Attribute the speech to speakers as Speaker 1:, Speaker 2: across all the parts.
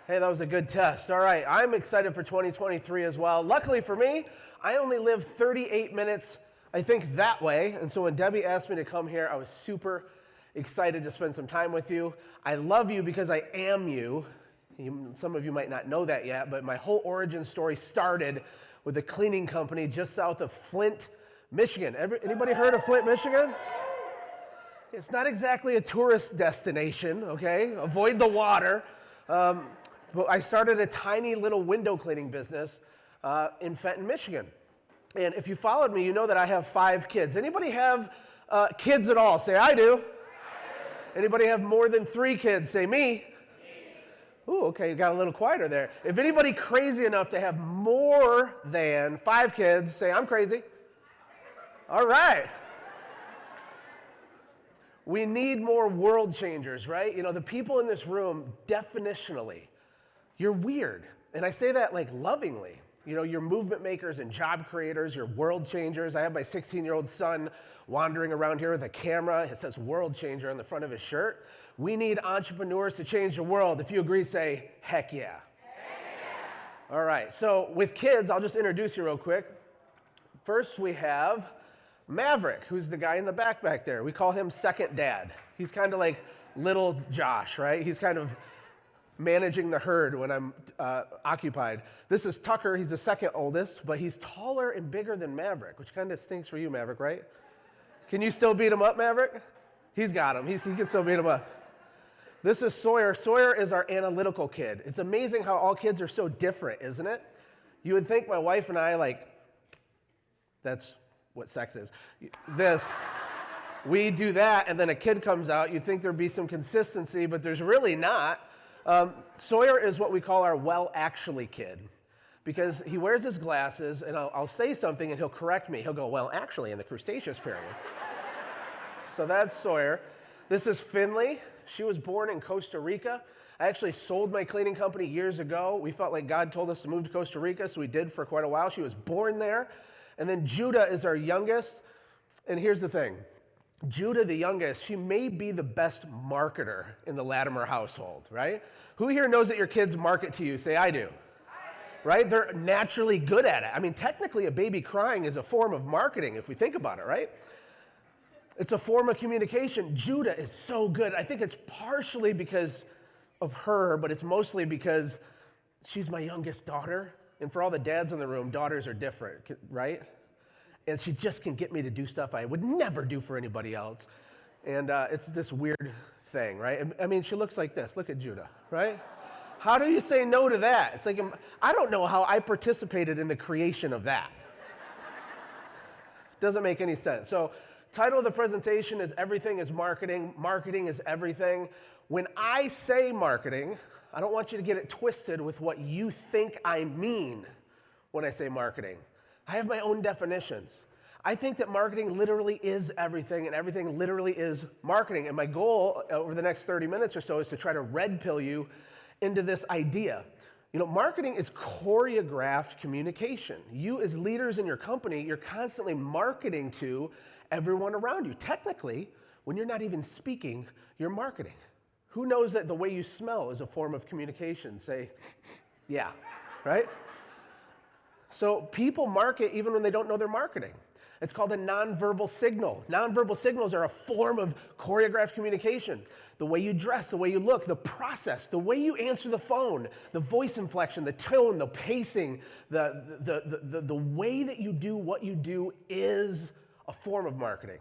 Speaker 1: Hey, that was a good test. All right, I'm excited for 2023 as well. Luckily for me, I only live 38 minutes, I think, that way. And so when Debbie asked me to come here, I was super excited to spend some time with you. I love you because I am you. Some of you might not know that yet, but my whole origin story started with a cleaning company just south of Flint, Michigan. Anybody heard of Flint, Michigan? It's not exactly a tourist destination, okay? Avoid the water. But I started a tiny little window cleaning business in Fenton, Michigan. And if you followed me, you know that I have 5 kids. Anybody have kids at all? Say, I do. Anybody have more than 3 kids? Say, me. Ooh, okay, you got a little quieter there. If anybody crazy enough to have more than 5 kids, say, I'm crazy. All right. We need more world changers, right? You know, the people in this room, definitionally, you're weird. And I say that like lovingly. You know, you're movement makers and job creators, you're world changers. I have my 16-year-old son wandering around here with a camera. It says world changer on the front of his shirt. We need entrepreneurs to change the world. If you agree, say, heck yeah. Heck yeah. All right, so with kids, I'll just introduce you real quick. First, we have Maverick, who's the guy in the back there. We call him second dad. He's kind of like little Josh, right? He's kind of managing the herd when I'm occupied. This is Tucker. He's the second oldest, but he's taller and bigger than Maverick, which kind of stinks for you, Maverick, right? Can you still beat him up, Maverick? He's got him. He can still beat him up. This is Sawyer. Sawyer is our analytical kid. It's amazing how all kids are so different, isn't it? You would think my wife and I, that's what sex is. We do that, and then a kid comes out. You'd think there'd be some consistency, but there's really not. Sawyer is what we call our well-actually kid, because he wears his glasses, and I'll say something, and he'll correct me. He'll go, well, actually, in the Cretaceous period. So that's Sawyer. This is Finley. She was born in Costa Rica. I actually sold my cleaning company years ago. We felt like God told us to move to Costa Rica, so we did for quite a while. She was born there. And then Judah is our youngest. And here's the thing. Judah, the youngest, she may be the best marketer in the Latimer household, right? Who here knows that your kids market to you? Say, I do. Right? They're naturally good at it. I mean, technically, a baby crying is a form of marketing, if we think about it, right? It's a form of communication. Judah is so good. I think it's partially because of her, but it's mostly because she's my youngest daughter. And for all the dads in the room, daughters are different, right? And she just can get me to do stuff I would never do for anybody else. And it's this weird thing, right? I mean, she looks like this. Look at Judah, right? How do you say no to that? It's like, I don't know how I participated in the creation of that. Doesn't make any sense. So, title of the presentation is Everything is Marketing. Marketing is everything. When I say marketing, I don't want you to get it twisted with what you think I mean when I say marketing. I have my own definitions. I think that marketing literally is everything, and everything literally is marketing. And my goal over the next 30 minutes or so is to try to red pill you into this idea. You know, marketing is choreographed communication. You as leaders in your company, you're constantly marketing to everyone around you. Technically, when you're not even speaking, you're marketing. Who knows that the way you smell is a form of communication? Say, yeah, right? So people market even when they don't know they're marketing. It's called a nonverbal signal. Nonverbal signals are a form of choreographed communication. The way you dress, the way you look, the process, the way you answer the phone, the voice inflection, the tone, the pacing, the way that you do what you do is a form of marketing.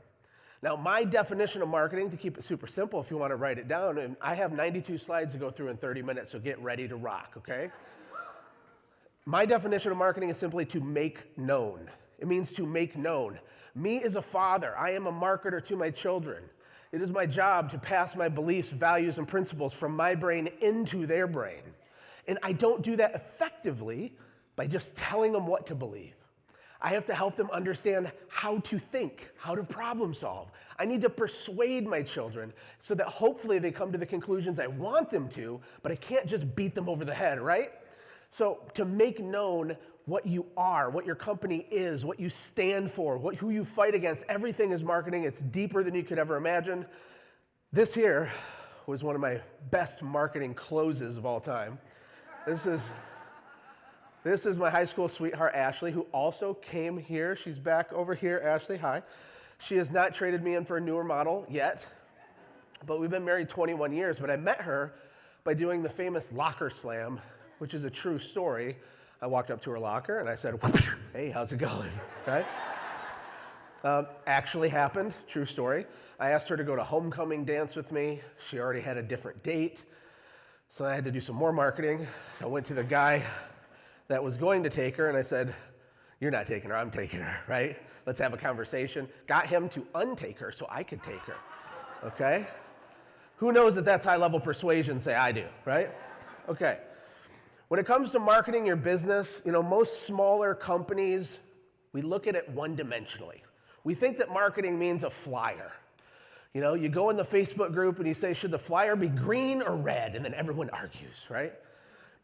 Speaker 1: Now, my definition of marketing, to keep it super simple if you want to write it down, and I have 92 slides to go through in 30 minutes, so get ready to rock, okay? My definition of marketing is simply to make known. It means to make known. Me as a father, I am a marketer to my children. It is my job to pass my beliefs, values, and principles from my brain into their brain. And I don't do that effectively by just telling them what to believe. I have to help them understand how to think, how to problem solve. I need to persuade my children so that hopefully they come to the conclusions I want them to, but I can't just beat them over the head, right? So to make known what you are, what your company is, what you stand for, who you fight against, everything is marketing. It's deeper than you could ever imagine. This here was one of my best marketing closes of all time. This is my high school sweetheart, Ashley, who also came here. She's back over here. Ashley, hi. She has not traded me in for a newer model yet, but we've been married 21 years. But I met her by doing the famous locker slam, which is a true story. I walked up to her locker and I said, "Hey, how's it going?" Right? Actually happened, true story. I asked her to go to homecoming dance with me. She already had a different date, so I had to do some more marketing. I went to the guy that was going to take her and I said, "You're not taking her, I'm taking her, right? Let's have a conversation." Got him to untake her so I could take her, okay? Who knows that that's high-level persuasion? Say, I do, right? Okay. When it comes to marketing your business, most smaller companies, we look at it one-dimensionally. We think that marketing means a flyer. You go in the Facebook group and you say, should the flyer be green or red? And then everyone argues, right?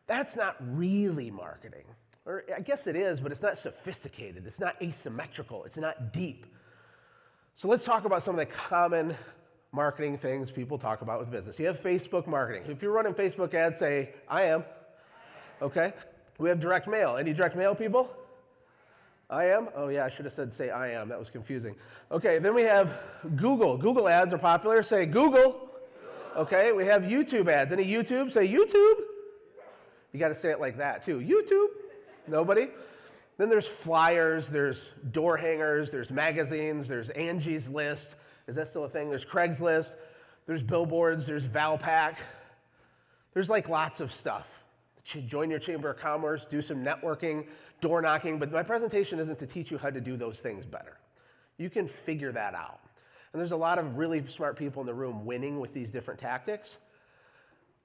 Speaker 1: That's not really marketing. Or I guess it is, but it's not sophisticated. It's not asymmetrical. It's not deep. So let's talk about some of the common marketing things people talk about with business. You have Facebook marketing. If you're running Facebook ads, say, I am. Okay. We have direct mail. Any direct mail people? I am? Oh yeah, I should have said say I am. That was confusing. Okay, then we have Google. Google ads are popular. Say Google. Okay, we have YouTube ads. Any YouTube? Say YouTube. You got to say it like that too. YouTube. Nobody? Then there's flyers, there's door hangers, there's magazines, there's Angie's List. Is that still a thing? There's Craigslist. There's billboards, there's Valpak. There's lots of stuff. Join your chamber of commerce, do some networking, door knocking, but my presentation isn't to teach you how to do those things better. You can figure that out. And there's a lot of really smart people in the room winning with these different tactics.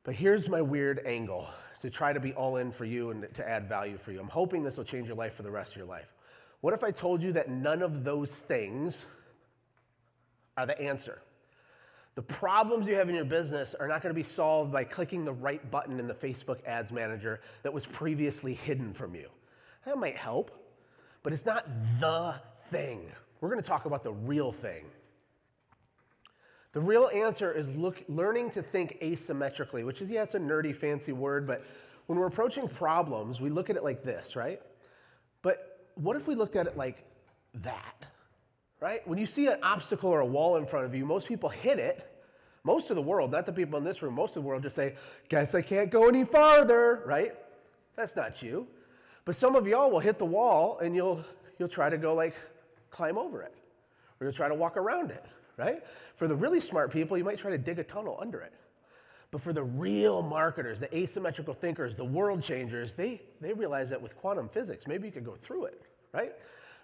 Speaker 1: But here's my weird angle to try to be all in for you and to add value for you. I'm hoping this will change your life for the rest of your life. What if I told you that none of those things are the answer? The problems you have in your business are not going to be solved by clicking the right button in the Facebook Ads Manager that was previously hidden from you. That might help, but it's not the thing. We're going to talk about the real thing. The real answer is learning to think asymmetrically, which is, it's a nerdy, fancy word, but when we're approaching problems, we look at it like this, right? But what if we looked at it like that? Right? When you see an obstacle or a wall in front of you, most people hit it. Most of the world, not the people in this room, most of the world just say, guess I can't go any farther, right? That's not you. But some of y'all will hit the wall and you'll try to go climb over it. Or you'll try to walk around it, right? For the really smart people, you might try to dig a tunnel under it. But for the real marketers, the asymmetrical thinkers, the world changers, they realize that with quantum physics, maybe you could go through it, right?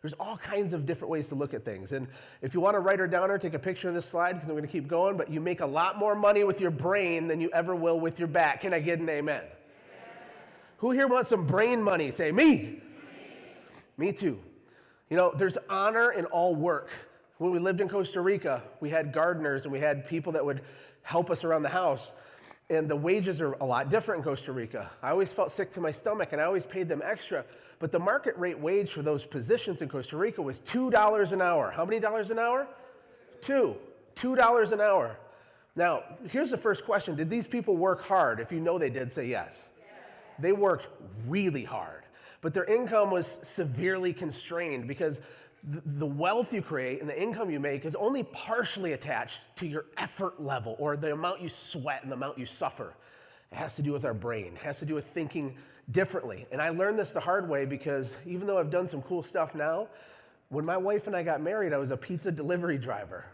Speaker 1: There's all kinds of different ways to look at things. And if you want to write her down or take a picture of this slide, because I'm going to keep going, but you make a lot more money with your brain than you ever will with your back. Can I get an amen? Amen. Who here wants some brain money? Say, me. Me too. There's honor in all work. When we lived in Costa Rica, we had gardeners and we had people that would help us around the house. And the wages are a lot different in Costa Rica. I always felt sick to my stomach and I always paid them extra. But the market rate wage for those positions in Costa Rica was $2 an hour. How many dollars an hour? $2 an hour. Now, here's the first question. Did these people work hard? If you know they did, say yes. They worked really hard. But their income was severely constrained because the wealth you create and the income you make is only partially attached to your effort level or the amount you sweat and the amount you suffer. It has to do with our brain. It has to do with thinking differently. And I learned this the hard way because even though I've done some cool stuff now, when my wife and I got married, I was a pizza delivery driver.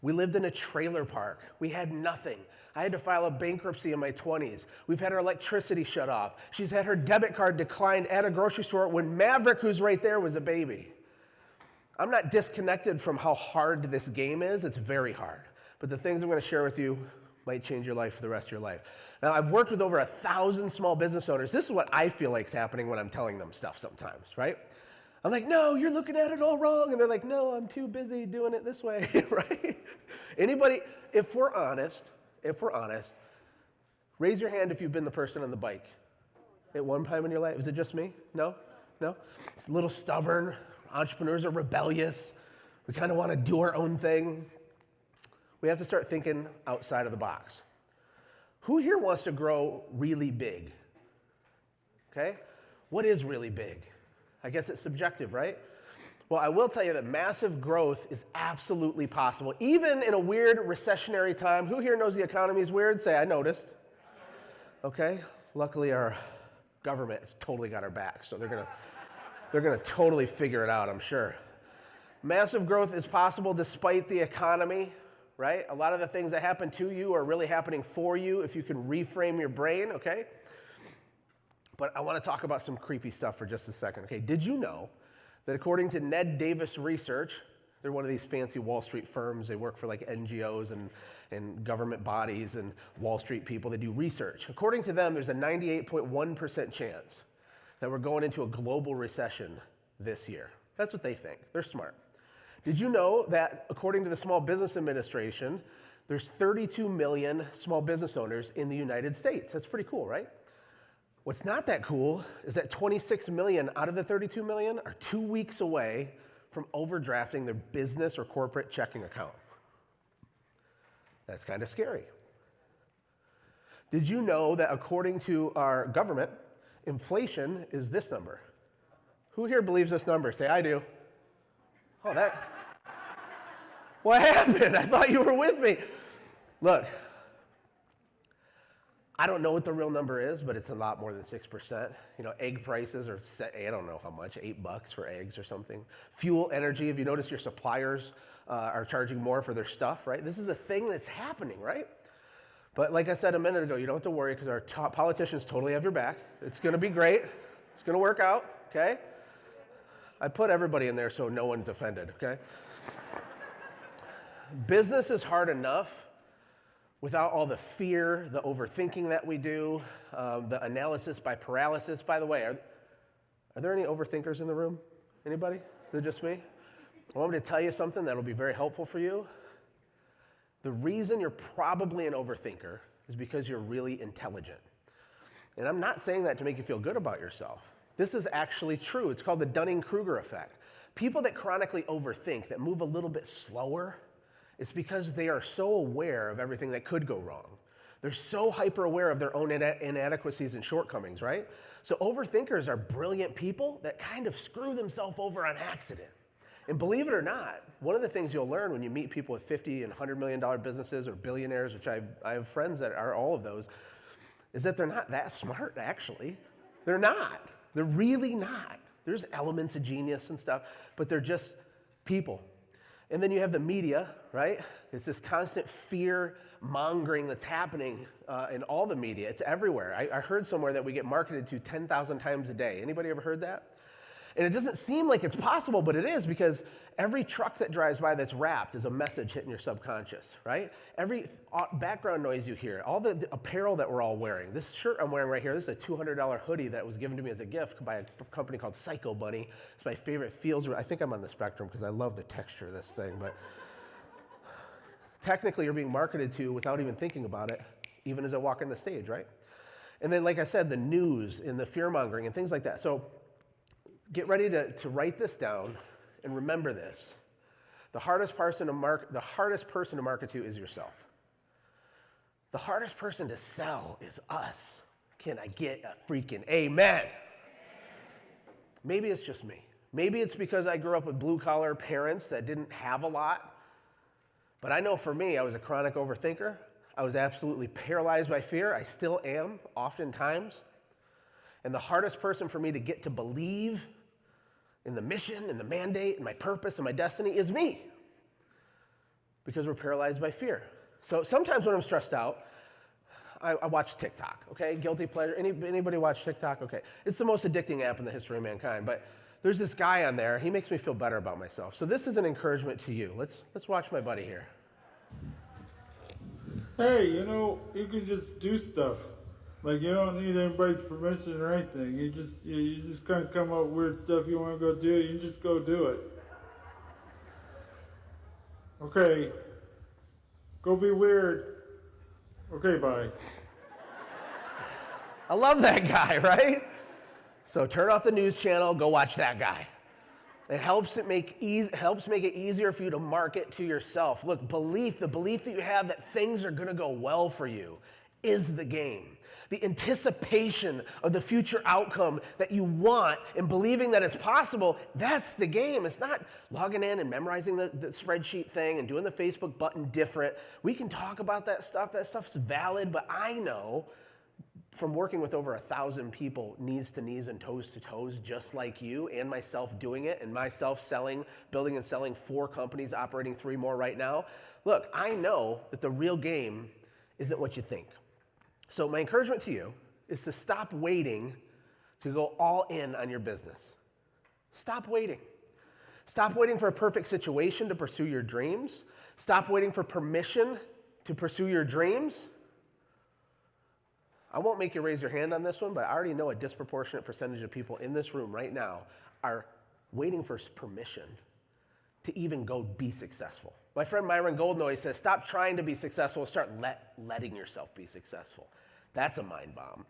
Speaker 1: We lived in a trailer park. We had nothing. I had to file a bankruptcy in my 20s. We've had our electricity shut off. She's had her debit card declined at a grocery store when Maverick, who's right there, was a baby. I'm not disconnected from how hard this game is. It's very hard. But the things I'm going to share with you might change your life for the rest of your life. Now, I've worked with over 1,000 small business owners. This is what I feel like is happening when I'm telling them stuff sometimes, right? I'm like, no, you're looking at it all wrong. And they're like, no, I'm too busy doing it this way, right? Anybody, if we're honest, raise your hand if you've been the person on the bike at one time in your life. Is it just me? No? It's a little stubborn. Entrepreneurs are rebellious. We kind of want to do our own thing. We have to start thinking outside of the box. Who here wants to grow really big? okay? What is really big? I guess it's subjective, right? Well, I will tell you that massive growth is absolutely possible, even in a weird recessionary time. Who here knows the economy is weird? Say, I noticed. Okay, luckily our government has totally got our back, so they're gonna totally figure it out, I'm sure. Massive growth is possible despite the economy, right? A lot of the things that happen to you are really happening for you if you can reframe your brain, okay? But I want to talk about some creepy stuff for just a second, okay? Did you know that according to Ned Davis Research, they're one of these fancy Wall Street firms, they work for like NGOs and government bodies and Wall Street people, they do research. According to them, there's a 98.1% chance that we're going into a global recession this year. That's what they think. They're smart. Did you know that according to the Small Business Administration, there's 32 million small business owners in the United States? That's pretty cool, right? What's not that cool is that 26 million out of the 32 million are 2 weeks away from overdrafting their business or corporate checking account. That's kind of scary. Did you know that according to our government, inflation is this number? Who here believes this number? Say, I do. Oh, that. What happened? I thought you were with me. Look, I don't know what the real number is, but it's a lot more than 6%. You know, egg prices are set, I don't know how much, $8 for eggs or something. Fuel, energy, have you noticed your suppliers are charging more for their stuff, right? This is a thing that's happening, right? But like I said a minute ago, you don't have to worry because our top politicians totally have your back. It's going to be great. It's going to work out, okay? I put everybody in there so no one's offended, okay? Business is hard enough without all the fear, the overthinking that we do, the analysis by paralysis. By the way, are there any overthinkers in the room? Anybody? Is it just me? I want me to tell you something that'll be very helpful for you. The reason you're probably an overthinker is because you're really intelligent. And I'm not saying that to make you feel good about yourself. This is actually true. It's called the Dunning-Kruger effect. People that chronically overthink, that move a little bit slower, it's because they are so aware of everything that could go wrong. They're so hyper aware of their own inadequacies and shortcomings, right? So overthinkers are brilliant people that kind of screw themselves over on accident. And believe it or not, one of the things you'll learn when you meet people with $50 and $100 million businesses or billionaires, which I have friends that are all of those, is that they're not that smart, actually. They're not. They're really not. There's elements of genius and stuff, but they're just people. And then you have the media, right? It's this constant fear mongering that's happening in all the media. It's everywhere. I heard somewhere that we get marketed to 10,000 times a day. Anybody ever heard that? And it doesn't seem like it's possible, but it is, because every truck that drives by that's wrapped is a message hitting your subconscious, right? Every background noise you hear, all the apparel that we're all wearing. This shirt I'm wearing right here, this is a $200 hoodie that was given to me as a gift by a company called Psycho Bunny. It's my favorite feels. I think I'm on the spectrum because I love the texture of this thing, but technically you're being marketed to without even thinking about it, even as I walk on the stage, right? And then, like I said, the news and the fear-mongering and things like that. So get ready to write this down and remember this. The hardest person to market to is yourself. The hardest person to sell is us. Can I get a freaking amen? Maybe it's just me. Maybe it's because I grew up with blue-collar parents that didn't have a lot. But I know for me, I was a chronic overthinker. I was absolutely paralyzed by fear. I still am, oftentimes. And the hardest person for me to get to believe in the mission and the mandate and my purpose and my destiny is me, because we're paralyzed by fear. So sometimes when I'm stressed out, I watch TikTok, okay? Guilty pleasure. Anybody watch TikTok? Okay. It's the most addicting app in the history of mankind, but there's this guy on there. He makes me feel better about myself. So this is an encouragement to you. Let's watch my buddy here.
Speaker 2: Hey, you can just do stuff. Like, you don't need anybody's permission or anything. You just kind of come up with weird stuff you want to go do. You just go do it. Okay. Go be weird. Okay, bye.
Speaker 1: I love that guy, right? So turn off the news channel, go watch that guy. It helps make it easier for you to market to yourself. Look, the belief that you have that things are going to go well for you is the game. The anticipation of the future outcome that you want and believing that it's possible, that's the game. It's not logging in and memorizing the spreadsheet thing and doing the Facebook button different. We can talk about that stuff. That stuff's valid, but I know from working with over 1,000 people, knees to knees and toes to toes, just like you, and myself doing it, and myself building and selling 4 companies, operating 3 more right now. Look, I know that the real game isn't what you think. So my encouragement to you is to stop waiting to go all in on your business. Stop waiting. Stop waiting for a perfect situation to pursue your dreams. Stop waiting for permission to pursue your dreams. I won't make you raise your hand on this one, but I already know a disproportionate percentage of people in this room right now are waiting for permission to even go be successful. My friend Myron Goldnoy says, stop trying to be successful, start letting yourself be successful. That's a mind bomb.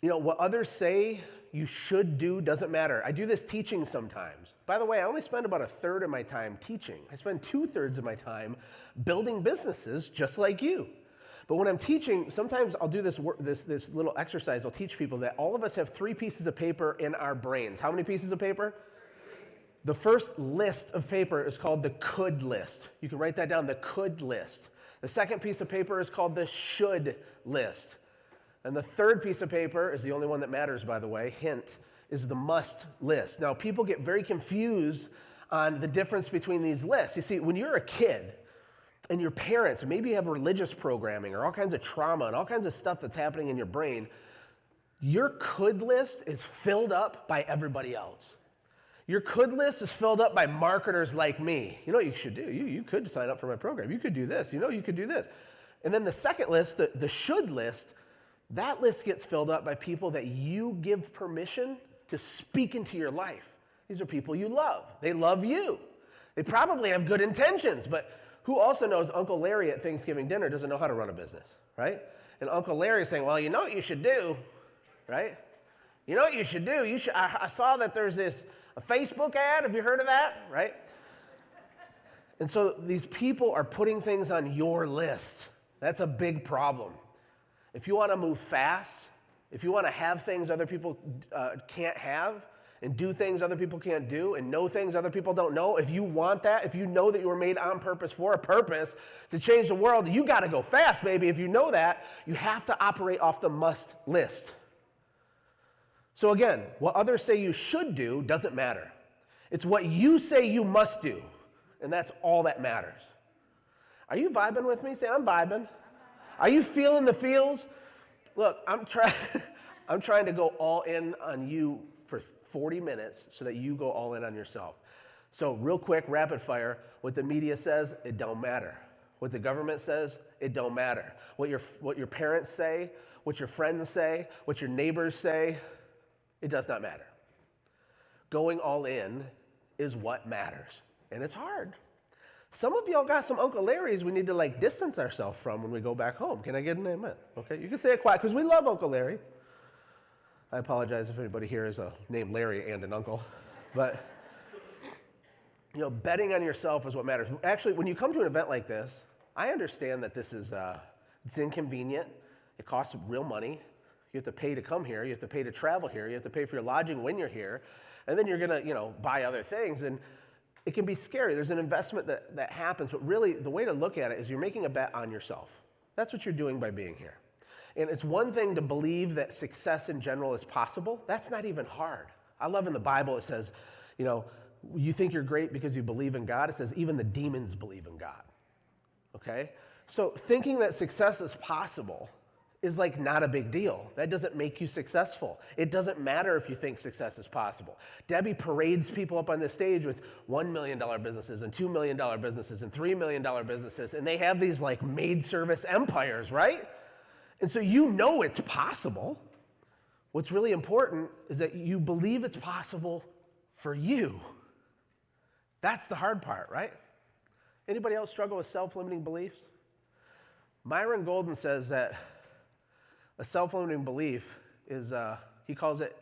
Speaker 1: You know, what others say you should do doesn't matter. I do this teaching sometimes. By the way, I only spend about 1/3 of my time teaching. I spend 2/3 of my time building businesses just like you. But when I'm teaching, sometimes I'll do this little exercise. I'll teach people that all of us have 3 pieces of paper in our brains. How many pieces of paper? The first list of paper is called the could list. You can write that down, the could list. The second piece of paper is called the should list. And the third piece of paper is the only one that matters, by the way, hint, is the must list. Now, people get very confused on the difference between these lists. You see, when you're a kid and your parents, maybe you have religious programming or all kinds of trauma and all kinds of stuff that's happening in your brain, your could list is filled up by everybody else. Your could list is filled up by marketers like me. You know what you should do? You could sign up for my program. You could do this. You know, you could do this. And then the second list, the should list, that list gets filled up by people that you give permission to speak into your life. These are people you love. They love you. They probably have good intentions, but who also knows Uncle Larry at Thanksgiving dinner doesn't know how to run a business, right? And Uncle Larry is saying, well, you know what you should do, right? You know what you should do? I saw that there's a Facebook ad. Have you heard of that, right? And so these people are putting things on your list. That's a big problem. If you want to move fast, if you want to have things other people can't have, and do things other people can't do, and know things other people don't know, if you want that, if you know that you were made on purpose for a purpose to change the world, you got to go fast, baby. If you know that, you have to operate off the must list. So again, what others say you should do doesn't matter. It's what you say you must do, and that's all that matters. Are you vibing with me? Say, I'm vibing. Are you feeling the feels? Look, I'm trying to go all in on you for 40 minutes so that you go all in on yourself. So real quick, rapid fire, what the media says, it don't matter. What the government says, it don't matter. What your parents say, what your friends say, what your neighbors say, it does not matter. Going all in is what matters, and it's hard. Some of y'all got some Uncle Larrys we need to distance ourselves from when we go back home. Can I get an amen? Okay, you can say it quiet because we love Uncle Larry. I apologize if anybody here is a named Larry and an uncle, but betting on yourself is what matters. Actually, when you come to an event like this, I understand that this is it's inconvenient. It costs real money. You have to pay to come here. You have to pay to travel here. You have to pay for your lodging when you're here. And then you're going to, buy other things. And it can be scary. There's an investment that happens. But really, the way to look at it is you're making a bet on yourself. That's what you're doing by being here. And it's one thing to believe that success in general is possible. That's not even hard. I love in the Bible it says, you think you're great because you believe in God. It says even the demons believe in God. Okay? So thinking that success is possible is not a big deal. That doesn't make you successful. It doesn't matter if you think success is possible. Debbie parades people up on the stage with $1 million businesses and $2 million businesses and $3 million businesses, and they have these maid service empires, right? And so it's possible. What's really important is that you believe it's possible for you. That's the hard part, right? Anybody else struggle with self-limiting beliefs? Myron Golden says that a self-limiting belief is, he calls it,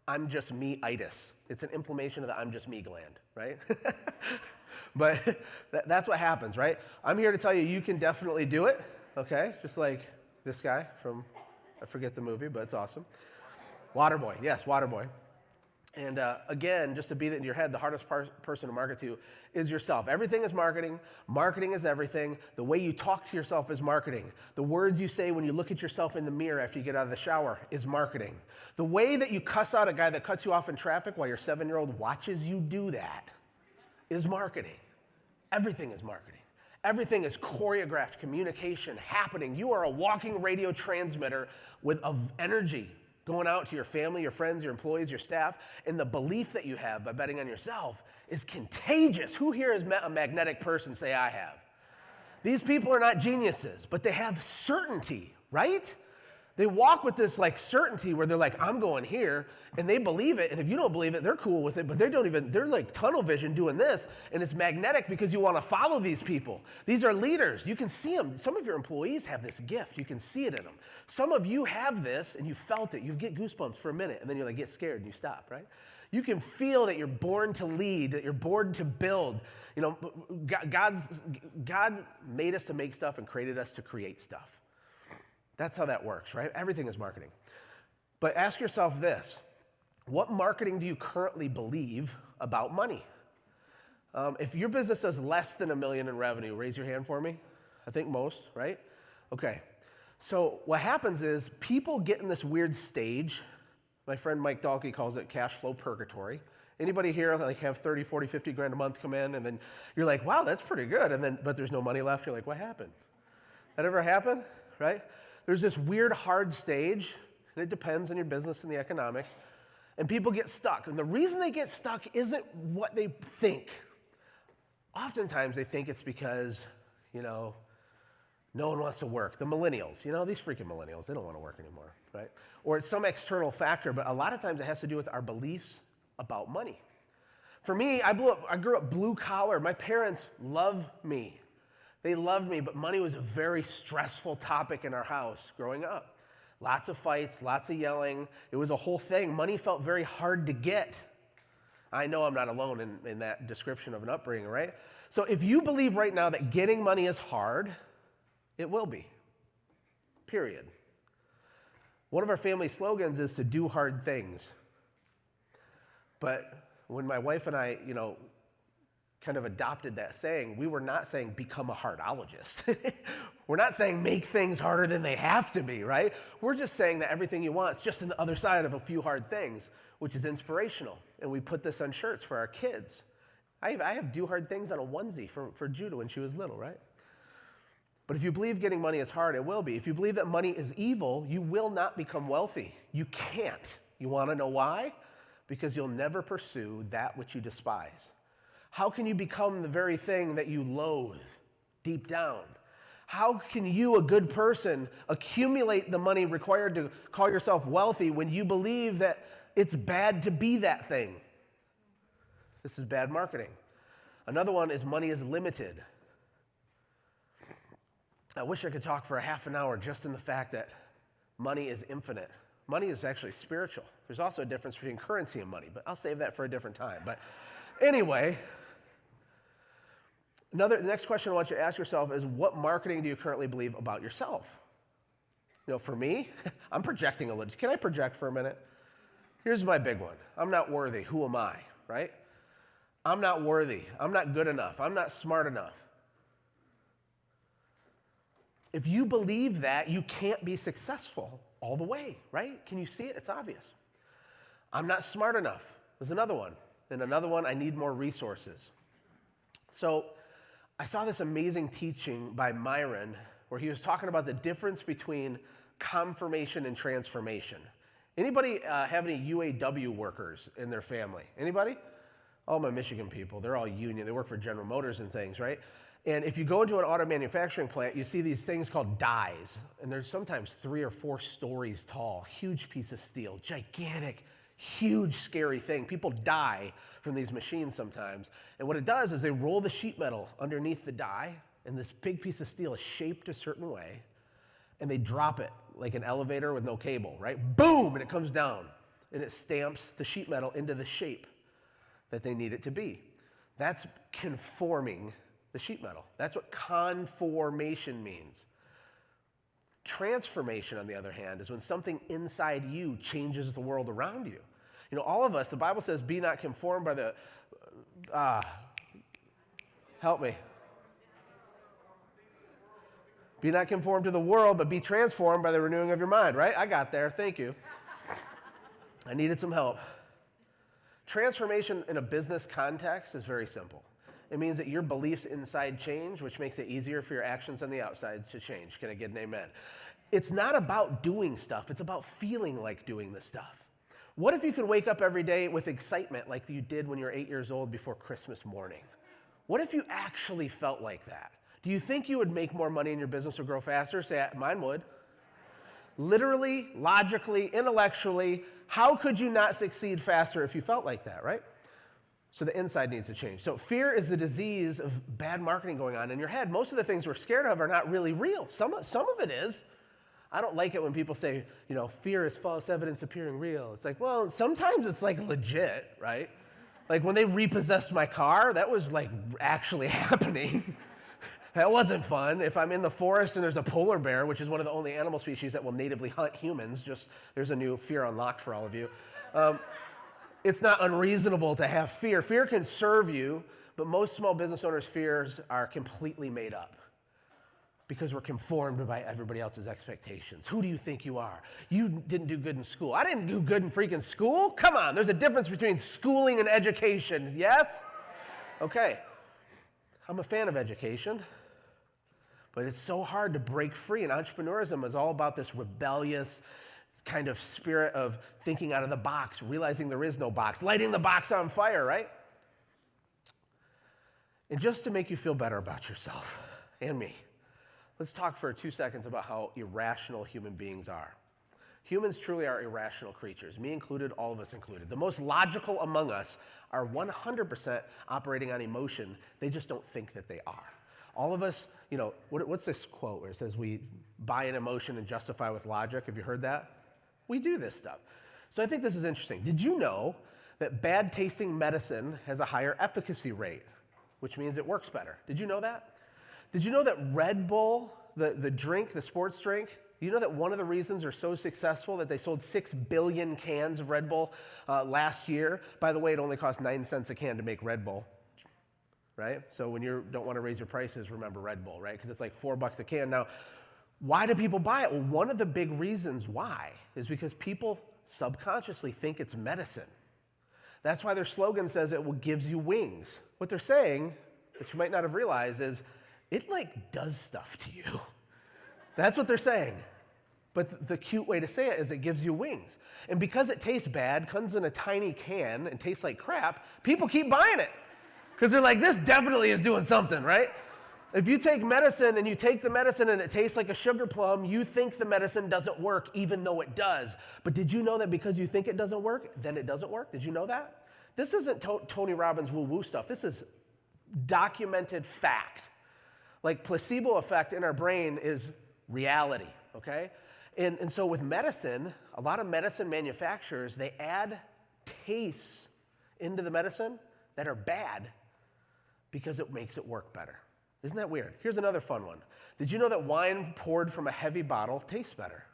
Speaker 1: I'm just me-itis. It's an inflammation of the I'm just me gland, right? But that's what happens, right? I'm here to tell you, you can definitely do it. okay? Just like this guy from, I forget the movie, but it's awesome. Waterboy, yes, Waterboy. And again, just to beat it into your head, the hardest person to market to is yourself. Everything is marketing. Marketing is everything. The way you talk to yourself is marketing. The words you say when you look at yourself in the mirror after you get out of the shower is marketing. The way that you cuss out a guy that cuts you off in traffic while your 7-year-old watches you do that is marketing. Everything is marketing. Everything is choreographed communication happening. You are a walking radio transmitter of energy going out to your family, your friends, your employees, your staff, and the belief that you have by betting on yourself is contagious. Who here has met a magnetic person? Say, I have. These people are not geniuses, but they have certainty, right? They walk with this like certainty where they're like, I'm going here, and they believe it, and if you don't believe it, they're cool with it, but they're like tunnel vision doing this, and it's magnetic because you want to follow these people. These are leaders. You can see them. Some of your employees have this gift. You can see it in them. Some of you have this, and you felt it. You get goosebumps for a minute, and then you like get scared, and you stop, right? You can feel that you're born to lead, that you're born to build. You know, God made us to make stuff and created us to create stuff. That's how that works, right? Everything is marketing. But ask yourself this: what marketing do you currently believe about money? If your business does less than $1 million in revenue, raise your hand for me. I think most, right? Okay. So what happens is people get in this weird stage. My friend Mike Dahlke calls it cash flow purgatory. Anybody here like have 30, 40, 50 grand a month come in, and then you're like, wow, that's pretty good. But there's no money left. You're like, what happened? That ever happen? Right? There's this weird hard stage, and it depends on your business and the economics, and people get stuck. And the reason they get stuck isn't what they think. Oftentimes they think it's because, no one wants to work. The millennials, these freaking millennials, they don't want to work anymore, right? Or it's some external factor, but a lot of times it has to do with our beliefs about money. For me, I grew up blue collar. My parents love me. They loved me, but money was a very stressful topic in our house growing up. Lots of fights, lots of yelling. It was a whole thing. Money felt very hard to get. I know I'm not alone in that description of an upbringing, right? So if you believe right now that getting money is hard, it will be. Period. One of our family slogans is to do hard things. But when my wife and I, kind of adopted that saying, we were not saying become a hardologist. We're not saying make things harder than they have to be, right? We're just saying that everything you want is just on the other side of a few hard things, which is inspirational. And we put this on shirts for our kids. I have do hard things on a onesie for Judah when she was little, right? But if you believe getting money is hard, it will be. If you believe that money is evil, you will not become wealthy. You can't. You want to know why? Because you'll never pursue that which you despise. How can you become the very thing that you loathe deep down? How can you, a good person, accumulate the money required to call yourself wealthy when you believe that it's bad to be that thing? This is bad marketing. Another one is money is limited. I wish I could talk for a half an hour just in the fact that money is infinite. Money is actually spiritual. There's also a difference between currency and money, but I'll save that for a different time. But anyway, the next question I want you to ask yourself is, what marketing do you currently believe about yourself? For me, I'm projecting a little. Can I project for a minute? Here's my big one. I'm not worthy. Who am I, right? I'm not worthy. I'm not good enough. I'm not smart enough. If you believe that, you can't be successful all the way, right? Can you see it? It's obvious. I'm not smart enough. There's another one. And another one, I need more resources. So I saw this amazing teaching by Myron where he was talking about the difference between confirmation and transformation. Anybody have any UAW workers in their family? Anybody? All my Michigan people, they're all union. They work for General Motors and things, right? And if you go into an auto manufacturing plant, you see these things called dies, and they're sometimes 3 or 4 stories tall, huge piece of steel, gigantic, huge, scary thing. People die from these machines sometimes. And what it does is they roll the sheet metal underneath the die, and this big piece of steel is shaped a certain way, and they drop it like an elevator with no cable, right? Boom, and it comes down, and it stamps the sheet metal into the shape that they need it to be. That's conforming the sheet metal. That's what conformation means. Transformation, on the other hand, is when something inside you changes the world around you. You know, all of us, the Bible says, be not conformed by the, help me. Be not conformed to the world, but be transformed by the renewing of your mind, right? I got there, thank you. I needed some help. Transformation in a business context is very simple. It means that your beliefs inside change, which makes it easier for your actions on the outside to change. Can I get an amen? It's not about doing stuff. It's about feeling like doing the stuff. What if you could wake up every day with excitement like you did when you were 8 years old before Christmas morning? What if you actually felt like that? Do you think you would make more money in your business or grow faster? Say, mine would. Literally, logically, intellectually, how could you not succeed faster if you felt like that, right? So the inside needs to change. So fear is the disease of bad marketing going on in your head. Most of the things we're scared of are not really real. Some of it is. I don't like it when people say, you know, fear is false evidence appearing real. It's like, well, sometimes it's like legit, right? Like when they repossessed my car, that was like actually happening. That wasn't fun. If I'm in the forest and there's a polar bear, which is one of the only animal species that will natively hunt humans, there's a new fear unlocked for all of you. It's not unreasonable to have fear. Fear can serve you, but most small business owners' fears are completely made up because we're conformed by everybody else's expectations. Who do you think you are? You didn't do good in school. I didn't do good in freaking school? Come on, there's a difference between schooling and education, yes? Okay, I'm a fan of education, but it's so hard to break free, and entrepreneurism is all about this rebellious kind of spirit of thinking out of the box, realizing there is no box, lighting the box on fire, right? And just to make you feel better about yourself and me, let's talk for 2 seconds about how irrational human beings are. Humans truly are irrational creatures, me included, all of us included. The most logical among us are 100% operating on emotion. They just don't think that they are. All of us, you know, what's this quote where it says we buy an emotion and justify with logic? Have you heard that? We do this stuff. So I think this is interesting. Did you know that bad tasting medicine has a higher efficacy rate, which means it works better? Did you know that? Did you know that Red Bull, the drink, the sports drink, you know that one of the reasons they're so successful that they sold 6 billion cans of Red Bull last year? By the way, it only costs 9 cents a can to make Red Bull, right? So when you don't want to raise your prices, remember Red Bull, right? Because it's like $4 a can. Now, why do people buy it? Well, one of the big reasons why is because people subconsciously think it's medicine. That's why their slogan says it gives you wings. What they're saying, which you might not have realized, is it like does stuff to you. That's what they're saying. But the cute way to say it is it gives you wings. And because it tastes bad, comes in a tiny can and tastes like crap, people keep buying it. Because they're like, this definitely is doing something, right? If you take medicine and you take the medicine and it tastes like a sugar plum, you think the medicine doesn't work even though it does. But did you know that because you think it doesn't work, then it doesn't work? Did you know that? This isn't Tony Robbins woo-woo stuff. This is documented fact. Like placebo effect in our brain is reality, okay? And so with medicine, a lot of medicine manufacturers, they add tastes into the medicine that are bad because it makes it work better. Isn't that weird? Here's another fun one. Did you know that wine poured from a heavy bottle tastes better?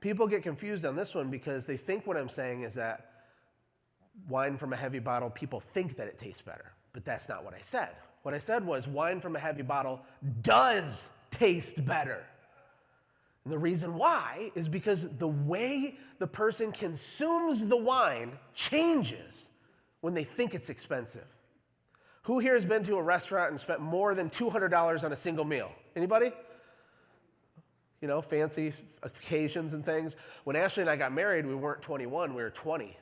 Speaker 1: People get confused on this one because they think what I'm saying is that wine from a heavy bottle, people think that it tastes better. But that's not what I said. What I said was wine from a heavy bottle does taste better. And the reason why is because the way the person consumes the wine changes when they think it's expensive. Who here has been to a restaurant and spent more than $200 on a single meal? Anybody? You know, fancy occasions and things. When Ashley and I got married, we weren't 21, we were 20.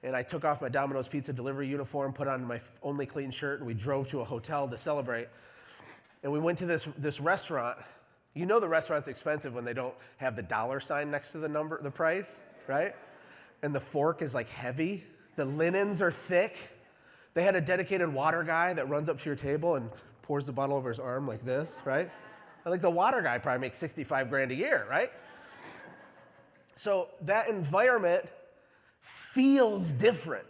Speaker 1: And I took off my Domino's Pizza delivery uniform, put on my only clean shirt, and we drove to a hotel to celebrate. And we went to this restaurant. You know the restaurant's expensive when they don't have the dollar sign next to the price, right? And the fork is like heavy. The linens are thick. They had a dedicated water guy that runs up to your table and pours the bottle over his arm like this, right? I think the water guy probably makes $65,000 a year, right? So that environment feels different.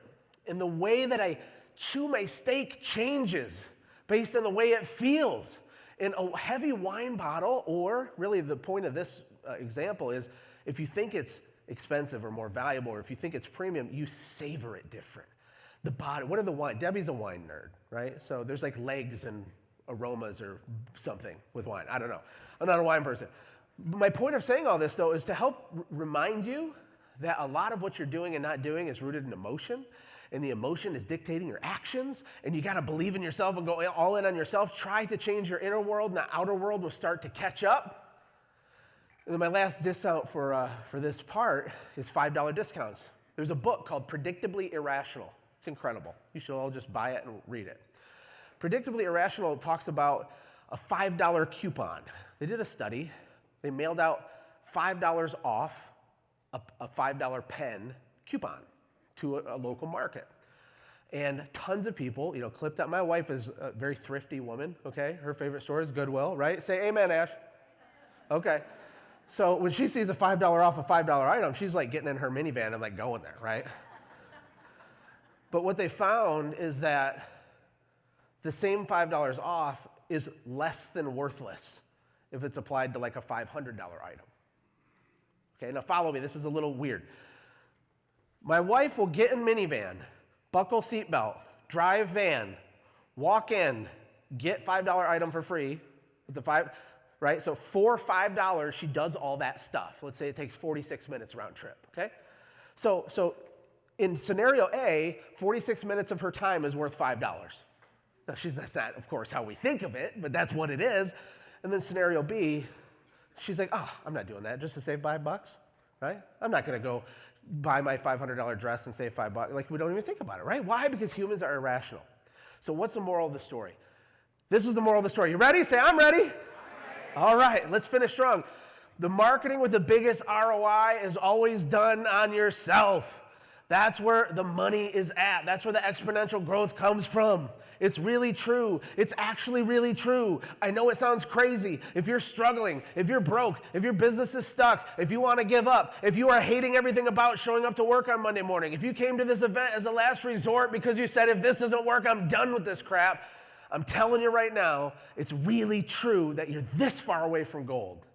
Speaker 1: And the way that I chew my steak changes based on the way it feels. And a heavy wine bottle, or really the point of this example is, if you think it's expensive or more valuable, or if you think it's premium, you savor it different. The bottle, what are the wine? Debbie's a wine nerd, right? So there's like legs and aromas or something with wine. I don't know. I'm not a wine person. My point of saying all this, though, is to help remind you that a lot of what you're doing and not doing is rooted in emotion, and the emotion is dictating your actions, and you got to believe in yourself and go all in on yourself. Try to change your inner world, and the outer world will start to catch up. And then my last discount for this part is $5 discounts. There's a book called Predictably Irrational. It's incredible. You should all just buy it and read it. Predictably Irrational talks about a $5 coupon. They did a study. They mailed out $5 off a $5 pen coupon to a local market. And tons of people, clipped up. My wife is a very thrifty woman, okay? Her favorite store is Goodwill, right? Say amen, Ash. Okay. So when she sees a $5 off a $5 item, she's like getting in her minivan and like going there, right? But what they found is that the same $5 off is less than worthless if it's applied to like a $500 item. Okay, now follow me. This is a little weird. My wife will get in minivan, buckle seatbelt, drive van, walk in, get $5 item for free with the right? So for $5, she does all that stuff. Let's say it takes 46 minutes round trip, okay? So in scenario A, 46 minutes of her time is worth $5. Now, that's not, of course, how we think of it, but that's what it is. And then scenario B, she's like, I'm not doing that just to save $5, right? I'm not going to go buy my $500 dress and save $5. Like, we don't even think about it, right? Why? Because humans are irrational. So what's the moral of the story? This is the moral of the story. You ready? Say, I'm ready. All right, let's finish strong. The marketing with the biggest ROI is always done on yourself. That's where the money is at. That's where the exponential growth comes from. It's really true. It's actually really true. I know it sounds crazy. If you're struggling, if you're broke, if your business is stuck, if you want to give up, if you are hating everything about showing up to work on Monday morning, if you came to this event as a last resort because you said, if this doesn't work, I'm done with this crap, I'm telling you right now, it's really true that you're this far away from gold.